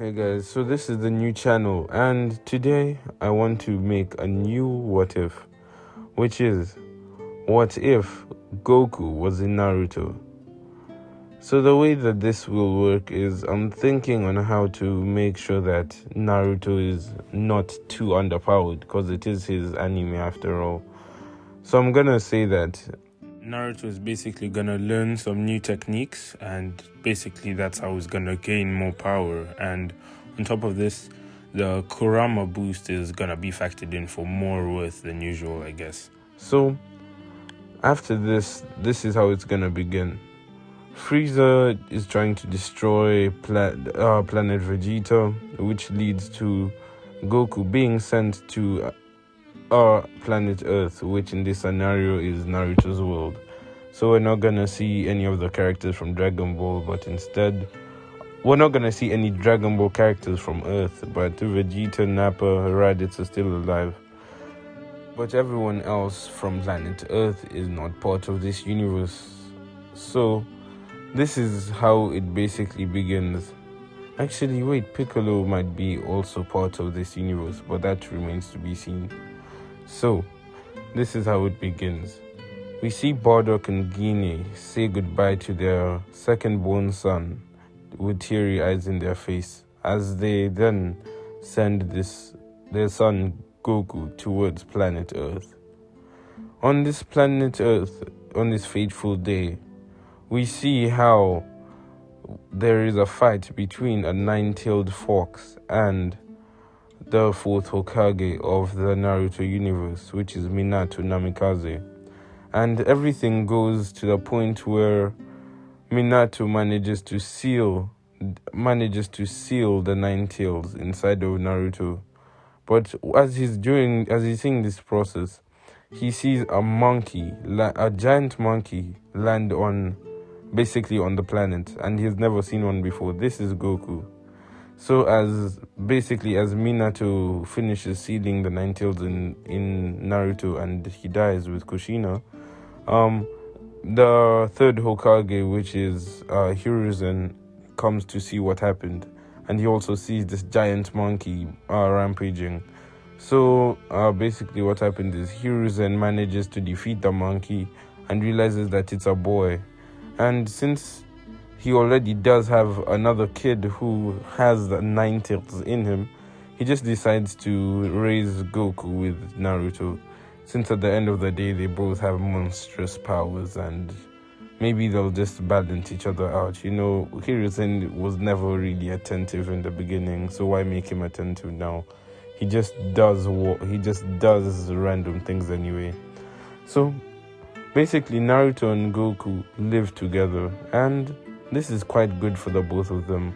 Hey guys, so this is the new channel, and today I want to make a new what if, which is what if Goku was in Naruto. So the way that this will work is I'm thinking on how to make sure that Naruto is not too underpowered, because it is his anime after all. So I'm gonna say that Naruto is basically gonna learn some new techniques, and basically that's how he's gonna gain more power. And on top of this, the Kurama boost is gonna be factored in for more worth than usual, I guess. So after this is how it's gonna begin. Frieza is trying to destroy planet Vegeta, which leads to Goku being sent to our planet Earth, which in this scenario is Naruto's world. So we're not gonna see any of the characters from Dragon Ball, but instead we're not gonna see any Dragon Ball characters from Earth, but Vegeta, Nappa, Raditz are still alive. But everyone else from planet Earth is not part of this universe. So this is how it basically begins. Actually, wait, Piccolo might be also part of this universe, but that remains to be seen. So, this is how it begins. We see Bardock and Guinea say goodbye to their second-born son with teary eyes in their face, as they then send their son Goku towards planet Earth. On this planet Earth, on this fateful day, we see how there is a fight between a nine-tailed fox and the fourth Hokage of the Naruto universe, which is Minato Namikaze. And everything goes to the point where Minato manages to seal the nine tails inside of Naruto. But as he's seeing this process, he sees a giant monkey land on the planet, and he's never seen one before. This is Goku. So as Minato finishes sealing the nine tails in Naruto and he dies with Kushina, the third Hokage, which is Hiruzen, comes to see what happened, and he also sees this giant monkey rampaging. So basically what happened is Hiruzen manages to defeat the monkey and realizes that it's a boy. And since he already does have another kid who has the nine tails in him, he just decides to raise Goku with Naruto, since at the end of the day they both have monstrous powers and maybe they'll just balance each other out. You know, Hiruzen was never really attentive in the beginning, so why make him attentive now? He just does random things anyway. So basically Naruto and Goku live together, and this is quite good for the both of them.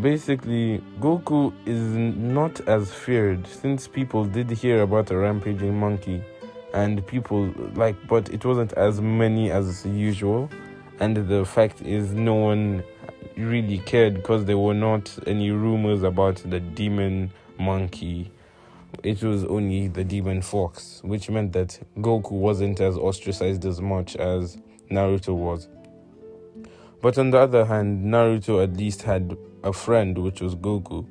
Basically, Goku is not as feared, since people did hear about a rampaging monkey, and but it wasn't as many as usual. And the fact is, no one really cared because there were not any rumors about the demon monkey. It was only the demon fox, which meant that Goku wasn't as ostracized as much as Naruto was. But on the other hand, Naruto at least had a friend, which was Goku.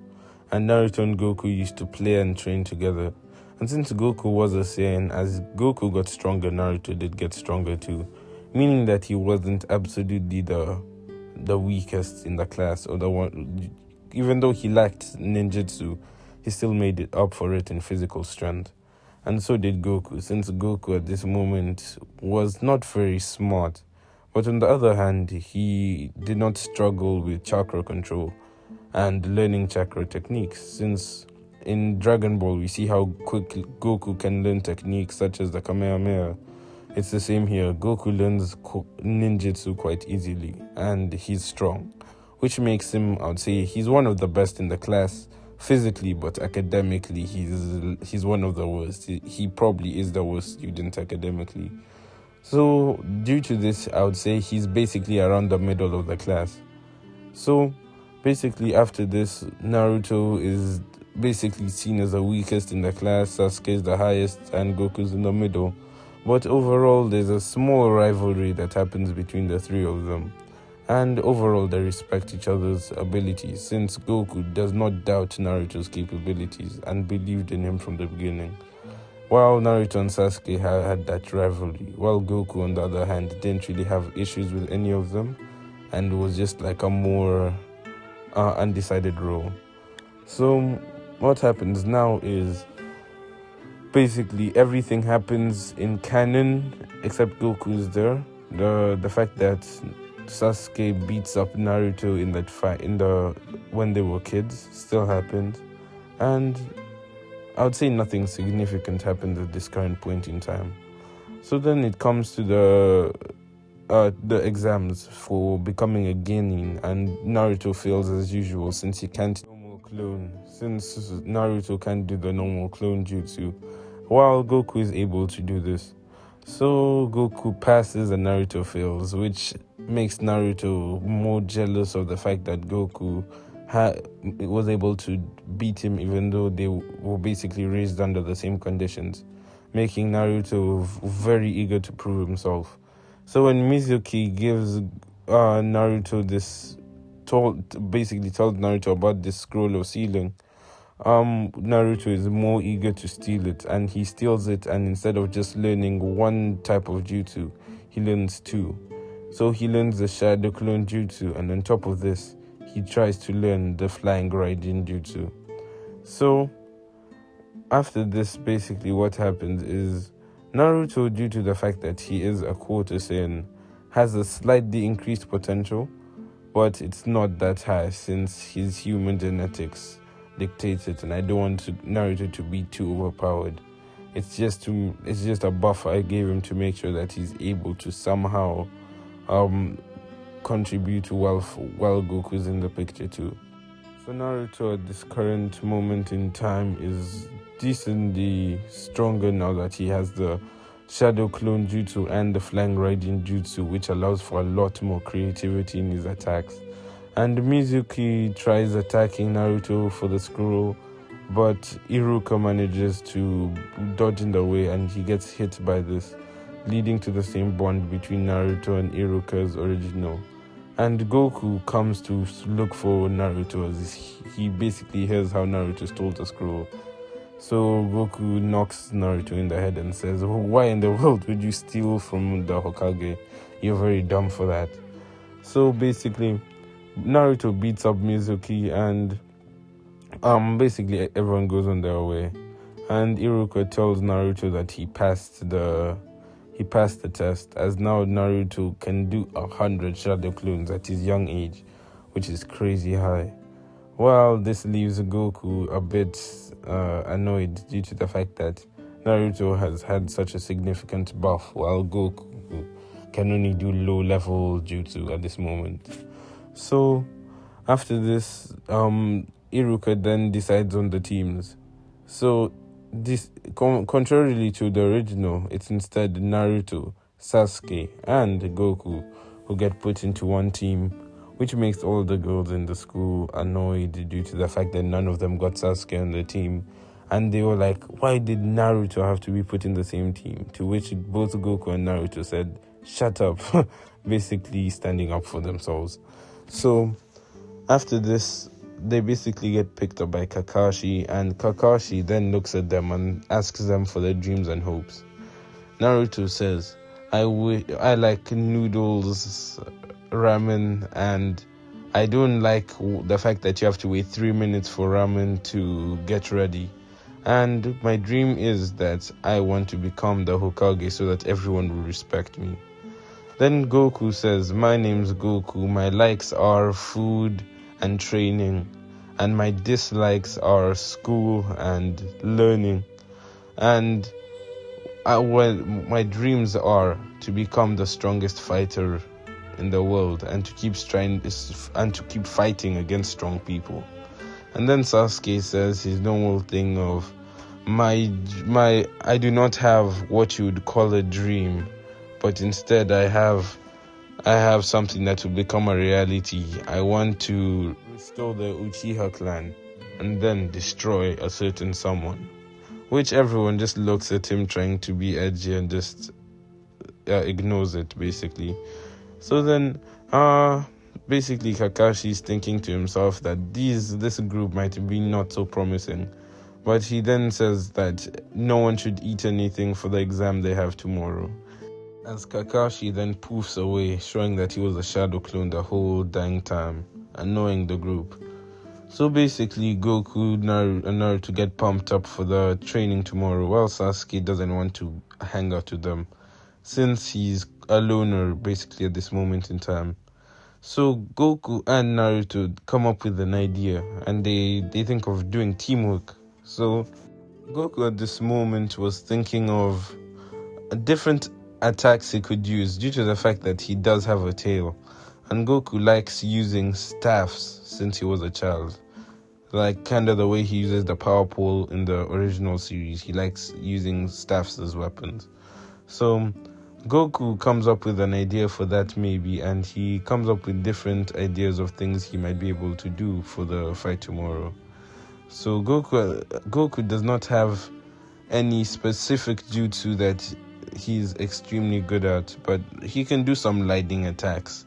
And Naruto and Goku used to play and train together. And since Goku was a Saiyan, as Goku got stronger, Naruto did get stronger too. Meaning that he wasn't absolutely the weakest in the class, or the one. Even though he lacked ninjutsu, he still made it up for it in physical strength. And so did Goku, since Goku at this moment was not very smart. But on the other hand, he did not struggle with chakra control and learning chakra techniques, since in Dragon Ball we see how quick Goku can learn techniques such as the Kamehameha. It's the same here. Goku learns ninjutsu quite easily, and he's strong, which makes him, I would say, he's one of the best in the class physically, but academically he's one of the worst. He probably is the worst student academically. So due to this, I would say he's basically around the middle of the class. So basically after this, Naruto is basically seen as the weakest in the class, Sasuke is the highest, and Goku's in the middle. But overall, there's a small rivalry that happens between the three of them. And overall, they respect each other's abilities, since Goku does not doubt Naruto's capabilities and believed in him from the beginning. While Naruto and Sasuke had that rivalry, while Goku, on the other hand, didn't really have issues with any of them and was just like a more undecided role. So what happens now is basically everything happens in canon except Goku's there. The fact that Sasuke beats up Naruto in that fight when they were kids still happened, and I would say nothing significant happened at this current point in time. So then it comes to the exams for becoming a genin, and Naruto fails as usual since he can't normal clone. Since Naruto can't do the normal clone jutsu, while Goku is able to do this. So Goku passes and Naruto fails, which makes Naruto more jealous of the fact that Goku was able to beat him, even though they were basically raised under the same conditions, making Naruto very eager to prove himself. So when Mizuki gives Naruto basically tells Naruto about this scroll of sealing, Naruto is more eager to steal it, and he steals it, and instead of just learning one type of jutsu, he learns two. So he learns the Shadow Clone Jutsu, and on top of this, he tries to learn the Flying Raijin Jutsu. So after this, basically what happens is Naruto, due to the fact that he is a quarter Saiyan, has a slightly increased potential, but it's not that high since his human genetics dictates it, and I don't want Naruto to be too overpowered. It's just a buffer I gave him to make sure that he's able to somehow contribute while Goku's in the picture too. So Naruto at this current moment in time is decently stronger now that he has the Shadow Clone Jutsu and the Flying Raijin Jutsu, which allows for a lot more creativity in his attacks. And Mizuki tries attacking Naruto for the scroll, but Iruka manages to dodge in the way and he gets hit by this, leading to the same bond between Naruto and Iruka's original. And Goku comes to look for Naruto as he basically hears how Naruto stole the scroll. So Goku knocks Naruto in the head and says, "Why in the world would you steal from the Hokage? You're very dumb for that." So basically, Naruto beats up Mizuki, and basically everyone goes on their way. And Iruka tells Naruto that he passed the test, as now Naruto can do 100 shadow clones at his young age, which is crazy high. Well, this leaves Goku a bit annoyed due to the fact that Naruto has had such a significant buff, while Goku can only do low-level jutsu at this moment. So, after this, Iruka then decides on the teams. So, this contrarily to the original, it's instead Naruto, Sasuke, and Goku who get put into one team, which makes all the girls in the school annoyed due to the fact that none of them got Sasuke on the team. And they were like, why did Naruto have to be put in the same team? To which both Goku and Naruto said, shut up, basically standing up for themselves. So after this, they basically get picked up by Kakashi, and Kakashi then looks at them and asks them for their dreams and hopes. Naruto says, I like noodles, ramen, and I don't like the fact that you have to wait 3 minutes for ramen to get ready. And my dream is that I want to become the Hokage so that everyone will respect me. Then Goku says, my name's Goku, my likes are food and training, and my dislikes are school and learning. And my dreams are to become the strongest fighter in the world and to keep fighting against strong people. And then Sasuke says his normal thing of I do not have what you would call a dream, but instead I have something that will become a reality. I want to restore the Uchiha clan and then destroy a certain someone. Which everyone just looks at him trying to be edgy and just ignores it, basically. So then, basically Kakashi's thinking to himself that this group might be not so promising. But he then says that no one should eat anything for the exam they have tomorrow. As Kakashi then poofs away, showing that he was a shadow clone the whole dang time, annoying the group. So basically, Goku and Naruto get pumped up for the training tomorrow, while Sasuke doesn't want to hang out with them, since he's a loner basically at this moment in time. So Goku and Naruto come up with an idea, and they think of doing teamwork. So Goku at this moment was thinking of different attacks he could use due to the fact that he does have a tail. And Goku likes using staffs since he was a child. Like kind of the way he uses the power pole in the original series. He likes using staffs as weapons. So Goku comes up with an idea for that maybe, and he comes up with different ideas of things he might be able to do for the fight tomorrow. So Goku does not have any specific jutsu that he's extremely good at, but he can do some lightning attacks.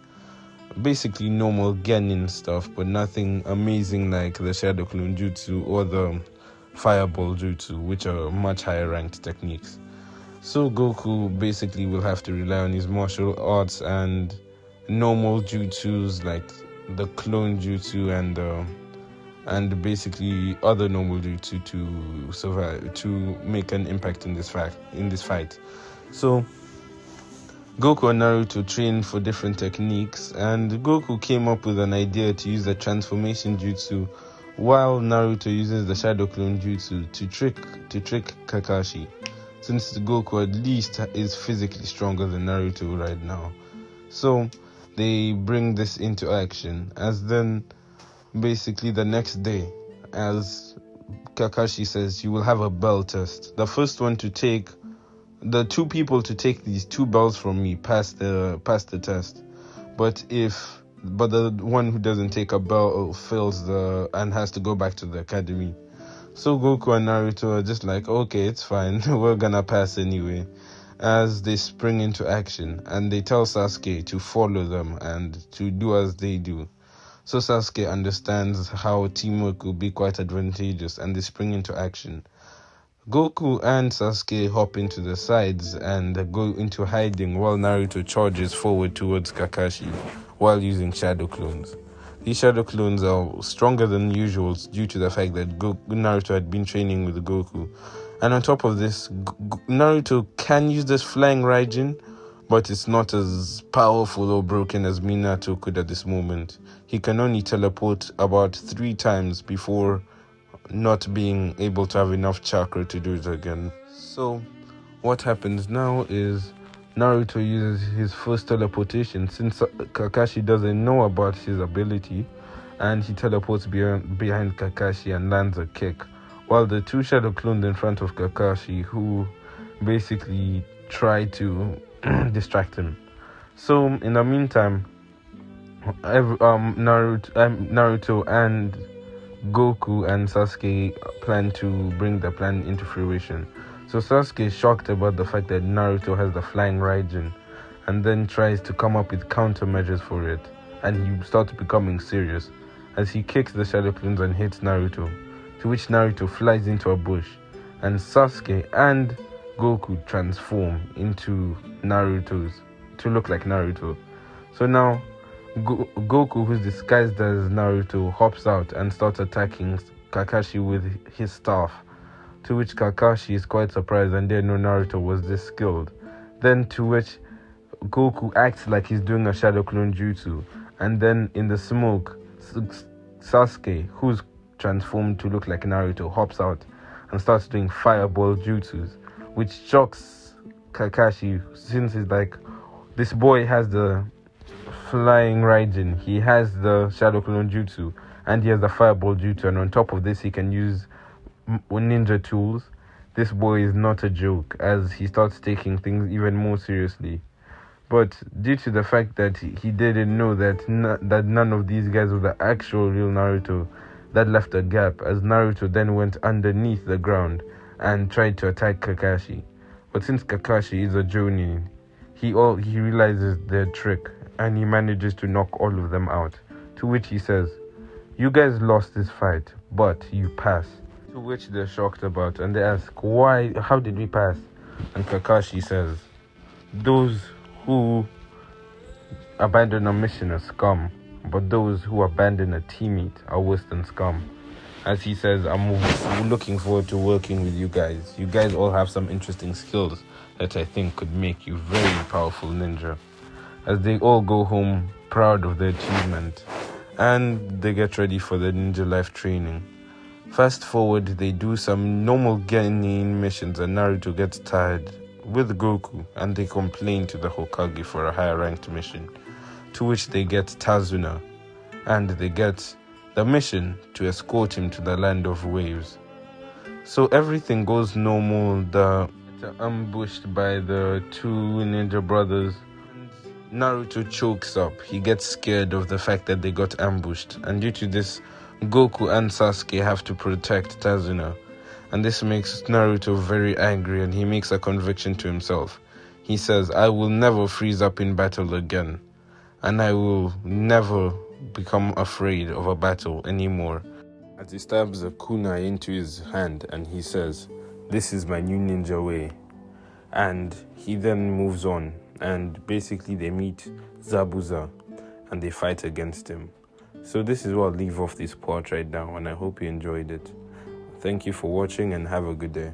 Basically normal Genin stuff, but nothing amazing like the Shadow Clone Jutsu or the Fireball Jutsu, which are much higher ranked techniques. So Goku basically will have to rely on his martial arts and normal jutsus like the Clone Jutsu and basically other normal jutsu to survive, to make an impact in this fight. So Goku and Naruto trained for different techniques, and Goku came up with an idea to use the transformation jutsu, while Naruto uses the Shadow Clone Jutsu to trick Kakashi, since Goku at least is physically stronger than Naruto right now. So they bring this into action, as then basically the next day, as Kakashi says, you will have a bell test. The first one to take, the two people to take these two bells from me pass the test. But the one who doesn't take a bell fails and has to go back to the academy. So Goku and Naruto are just like, okay, it's fine, we're gonna pass anyway, as they spring into action, and they tell Sasuke to follow them and to do as they do. So Sasuke understands how teamwork will be quite advantageous, and they spring into action. Goku and Sasuke hop into the sides and go into hiding while Naruto charges forward towards Kakashi while using shadow clones. These shadow clones are stronger than usual due to the fact that Naruto had been training with Goku. And on top of this, Naruto can use this flying Raijin, but it's not as powerful or broken as Minato could at this moment. He can only teleport about 3 times before not being able to have enough chakra to do it again. So what happens now is Naruto uses his first teleportation, since Kakashi doesn't know about his ability, and he teleports behind Kakashi and lands a kick, while the two shadow clones in front of Kakashi, who basically try to distract him. So in the meantime, Naruto and Goku and Sasuke plan to bring the plan into fruition. So Sasuke is shocked about the fact that Naruto has the flying Raijin, and then tries to come up with countermeasures for it, and he starts becoming serious as he kicks the shadow clones and hits Naruto, to which Naruto flies into a bush, and Sasuke and Goku transform into Naruto's to look like Naruto. So now Goku, who's disguised as Naruto, hops out and starts attacking Kakashi with his staff, to which Kakashi is quite surprised and didn't know Naruto was this skilled. Then to which Goku acts like he's doing a shadow clone jutsu, and then in the smoke, Sasuke, who's transformed to look like Naruto, hops out and starts doing fireball jutsus, which shocks Kakashi, since he's like, this boy has the flying Raijin, he has the shadow clone jutsu, and he has the fireball jutsu, and on top of this he can use ninja tools. This boy is not a joke, as he starts taking things even more seriously. But due to the fact that he didn't know that none of these guys were the actual real Naruto, that left a gap, as Naruto then went underneath the ground and tried to attack Kakashi. But since Kakashi is a Jonin, he realizes their trick, and he manages to knock all of them out. To which he says, "You guys lost this fight, but you pass." To which they're shocked about, and they ask, "Why? How did we pass?" And Kakashi says, "Those who abandon a mission are scum, but those who abandon a teammate are worse than scum." As he says, "I'm looking forward to working with you guys. You guys all have some interesting skills that I think could make you very powerful ninja." As they all go home proud of their achievement, and they get ready for the ninja life training. Fast forward, they do some normal genin missions, and Naruto gets tired with Goku, and they complain to the Hokage for a higher ranked mission. To which they get Tazuna, and they get the mission to escort him to the land of waves. So everything goes normal. They're ambushed by the two ninja brothers. Naruto chokes up. He gets scared of the fact that they got ambushed, and due to this, Goku and Sasuke have to protect Tazuna. And this makes Naruto very angry, and he makes a conviction to himself. He says, "I will never freeze up in battle again, and I will never become afraid of a battle anymore." As he stabs a kunai into his hand, and he says, "This is my new ninja way." And he then moves on, and basically they meet Zabuza, and they fight against him. So this is where I'll leave off this part right now, and I hope you enjoyed it. Thank you for watching, and have a good day.